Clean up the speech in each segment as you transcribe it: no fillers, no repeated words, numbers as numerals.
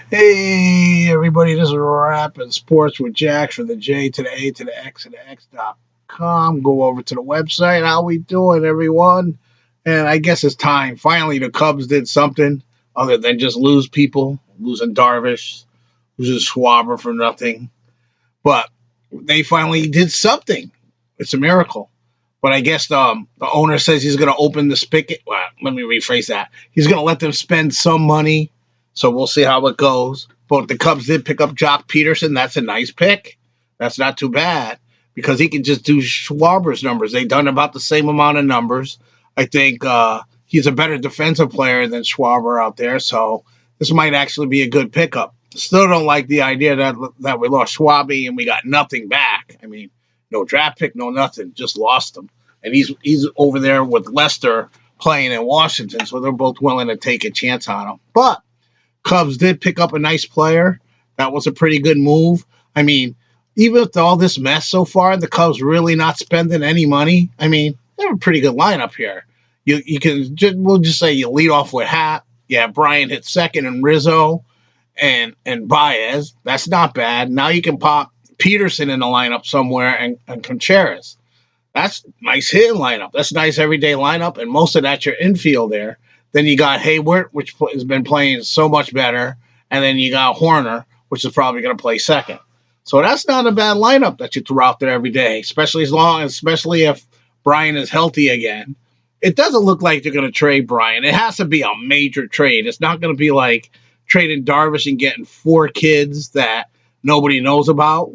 Hey, everybody, this is Rapping Sports with Jax from the J to the A to the X and the X.com. Go over to the website. How we doing, everyone? And I guess it's time. Finally, the Cubs did something other than just lose people, losing Darvish, losing Schwarber for nothing. But they finally did something. It's a miracle. But I guess the owner says he's going to open the spigot. Well, let me rephrase that. He's going to let them spend some money. So we'll see how it goes. But the Cubs did pick up Jock Peterson. That's a nice pick. That's not too bad because he can just do Schwarber's numbers. They've done about the same amount of numbers. I think he's a better defensive player than Schwarber out there. So this might actually be a good pickup. Still don't like the idea that we lost Schwabe and we got nothing back. I mean, no draft pick, no nothing. Just lost him. And he's over there with Lester playing in Washington, so they're both willing to take a chance on him. But Cubs did pick up a nice player. That was a pretty good move. I mean, even with all this mess so far, the Cubs really not spending any money. I mean, they have a pretty good lineup here. You can we'll just say you lead off with Hat. Yeah, Brian hit second and Rizzo and Baez. That's not bad. Now you can pop Peterson in the lineup somewhere and Contreras. That's nice hitting lineup. That's nice everyday lineup, and most of that's your infield there. Then you got Hayward, which has been playing so much better, and then you got Horner, which is probably going to play second. So that's not a bad lineup that you throw out there every day, especially if Brian is healthy again. It doesn't look like they're going to trade Brian. It has to be a major trade. It's not going to be like trading Darvish and getting 4 kids that nobody knows about.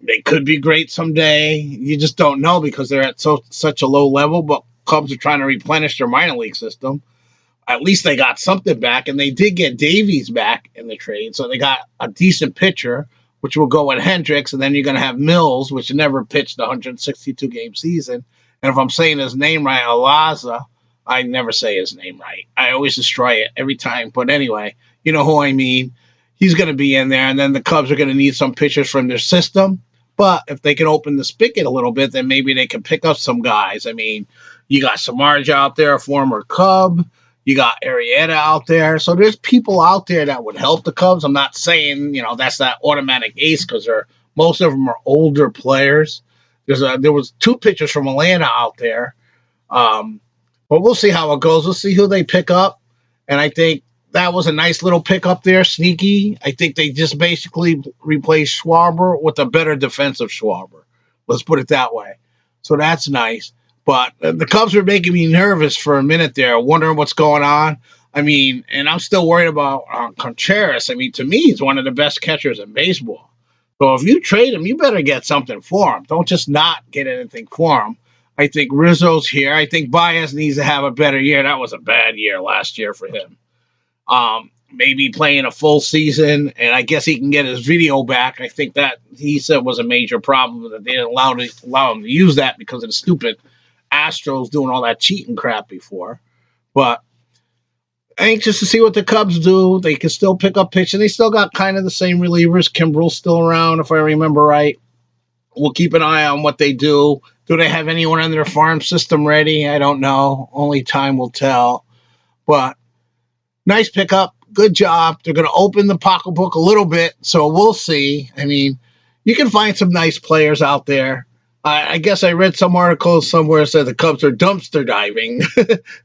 They could be great someday. You just don't know because they're at such a low level, but Cubs are trying to replenish their minor league system. At least they got something back, and they did get Davies back in the trade, so they got a decent pitcher, which will go with Hendricks, and then you're going to have Mills, which never pitched a 162-game season. And if I'm saying his name right, Alaza, I never say his name right. I always destroy it every time. But anyway, you know who I mean. He's going to be in there, and then the Cubs are going to need some pitchers from their system. But if they can open the spigot a little bit, then maybe they can pick up some guys. I mean, you got Samardzija out there, a former Cub. You got Arrieta out there. So there's people out there that would help the Cubs. I'm not saying, that's that automatic ace because most of them are older players. There was 2 pitchers from Atlanta out there. But we'll see how it goes. We'll see who they pick up. And I think that was a nice little pickup there, sneaky. I think they just basically replaced Schwarber with a better defensive Schwarber. Let's put it that way. So that's nice. But the Cubs were making me nervous for a minute there, wondering what's going on. I mean, and I'm still worried about Contreras. I mean, to me, he's one of the best catchers in baseball. So if you trade him, you better get something for him. Don't just not get anything for him. I think Rizzo's here. I think Baez needs to have a better year. That was a bad year last year for him. Maybe playing a full season, and I guess he can get his video back. I think that he said was a major problem that they didn't allow him to use that because of the stupid Astros doing all that cheating crap before. But anxious to see what the Cubs do. They can still pick up pitching. They still got kind of the same relievers. Kimbrel's still around, if I remember right. We'll keep an eye on what they do. Do they have anyone in their farm system ready? I don't know. Only time will tell. But nice pickup. Good job. They're going to open the pocketbook a little bit, so we'll see. I mean, you can find some nice players out there. I guess I read some articles somewhere that said the Cubs are dumpster diving.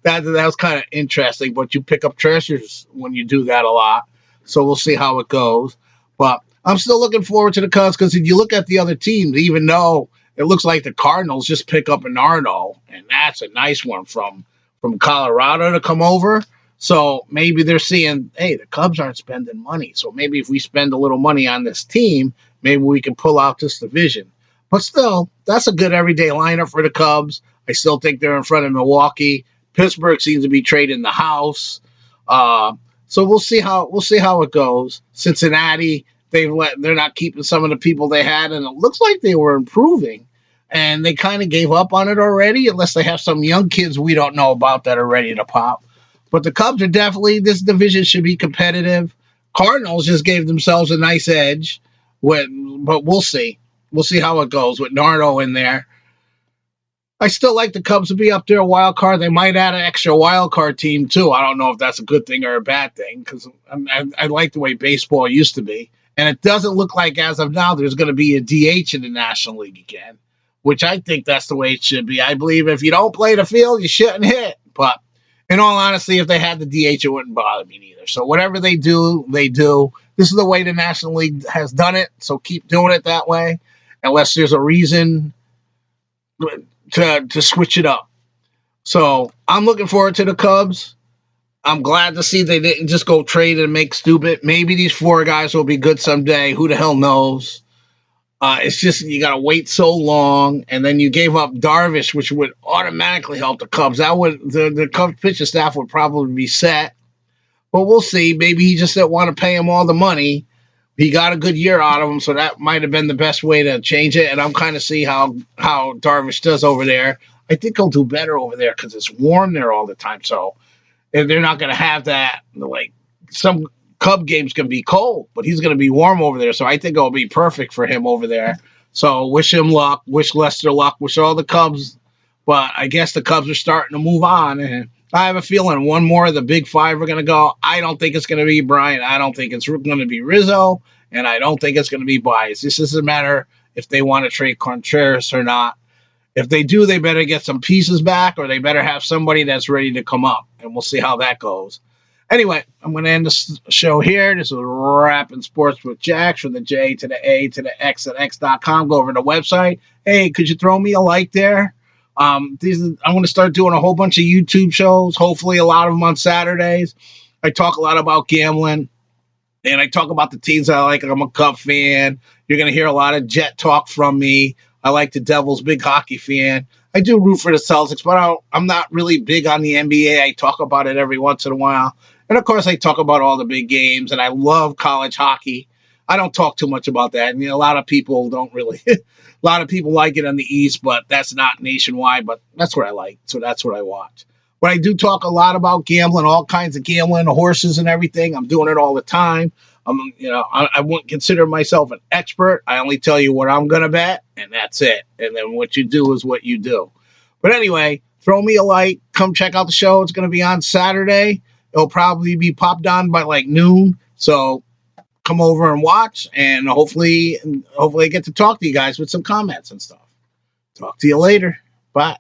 that was kind of interesting, but you pick up treasures when you do that a lot. So we'll see how it goes. But I'm still looking forward to the Cubs because if you look at the other teams, even though it looks like the Cardinals just pick up an Arno, and that's a nice one from Colorado to come over. So maybe they're seeing, hey, the Cubs aren't spending money. So maybe if we spend a little money on this team, maybe we can pull out this division. But still, that's a good everyday lineup for the Cubs. I still think they're in front of Milwaukee. Pittsburgh seems to be trading the house. So we'll see how it goes. Cincinnati, they're not keeping some of the people they had, and it looks like they were improving. And they kind of gave up on it already, unless they have some young kids we don't know about that are ready to pop. But the Cubs are definitely, this division should be competitive. Cardinals just gave themselves a nice edge, but we'll see. We'll see how it goes with Nardo in there. I still like the Cubs to be up there, a wild card. They might add an extra wild card team too. I don't know if that's a good thing or a bad thing because I like the way baseball used to be, and it doesn't look like as of now there's going to be a DH in the National League again, which I think that's the way it should be. I believe if you don't play the field, you shouldn't hit. But in all honesty, if they had the DH, it wouldn't bother me neither. So whatever they do, they do. This is the way the National League has done it, so keep doing it that way, unless there's a reason to switch it up. So I'm looking forward to the Cubs. I'm glad to see they didn't just go trade and make stupid. Maybe these four guys will be good someday. Who the hell knows? It's just you got to wait so long, and then you gave up Darvish, which would automatically help the Cubs. That would the Cubs pitching staff would probably be set, but we'll see. Maybe he just didn't want to pay him all the money. He got a good year out of him, so that might have been the best way to change it. And I'm kind of see how Darvish does over there. I think he'll do better over there because it's warm there all the time. So they're not going to have that. Like some Cub games can be cold, but he's going to be warm over there. So I think it'll be perfect for him over there. So wish him luck. Wish Lester luck. Wish all the Cubs. But I guess the Cubs are starting to move on. And I have a feeling one more of the big five are going to go. I don't think it's going to be Bryant. I don't think it's going to be Rizzo. And I don't think it's going to be Baez. This doesn't matter if they want to trade Contreras or not. If they do, they better get some pieces back or they better have somebody that's ready to come up. And we'll see how that goes. Anyway, I'm going to end the show here. This is Rapping Sports with Jax from the J to the A to the X at X.com. Go over to the website. Hey, could you throw me a like there? I'm going to start doing a whole bunch of YouTube shows, hopefully a lot of them on Saturdays. I talk a lot about gambling, and I talk about the teams I like. I'm a Cub fan. You're going to hear a lot of Jet talk from me. I like the Devils, big hockey fan. I do root for the Celtics, but I'm not really big on the NBA. I talk about it every once in a while. And, of course, I talk about all the big games, and I love college hockey. I don't talk too much about that. And, a lot of people don't really – a lot of people like it on the East, but that's not nationwide. But that's what I like, so that's what I watch. But I do talk a lot about gambling, all kinds of gambling, horses and everything. I'm doing it all the time. I wouldn't consider myself an expert. I only tell you what I'm going to bet, and that's it. And then what you do is what you do. But anyway, throw me a like. Come check out the show. It's going to be on Saturday. It'll probably be popped on by like noon. So come over and watch, and hopefully I get to talk to you guys with some comments and stuff. Talk to you later. Bye.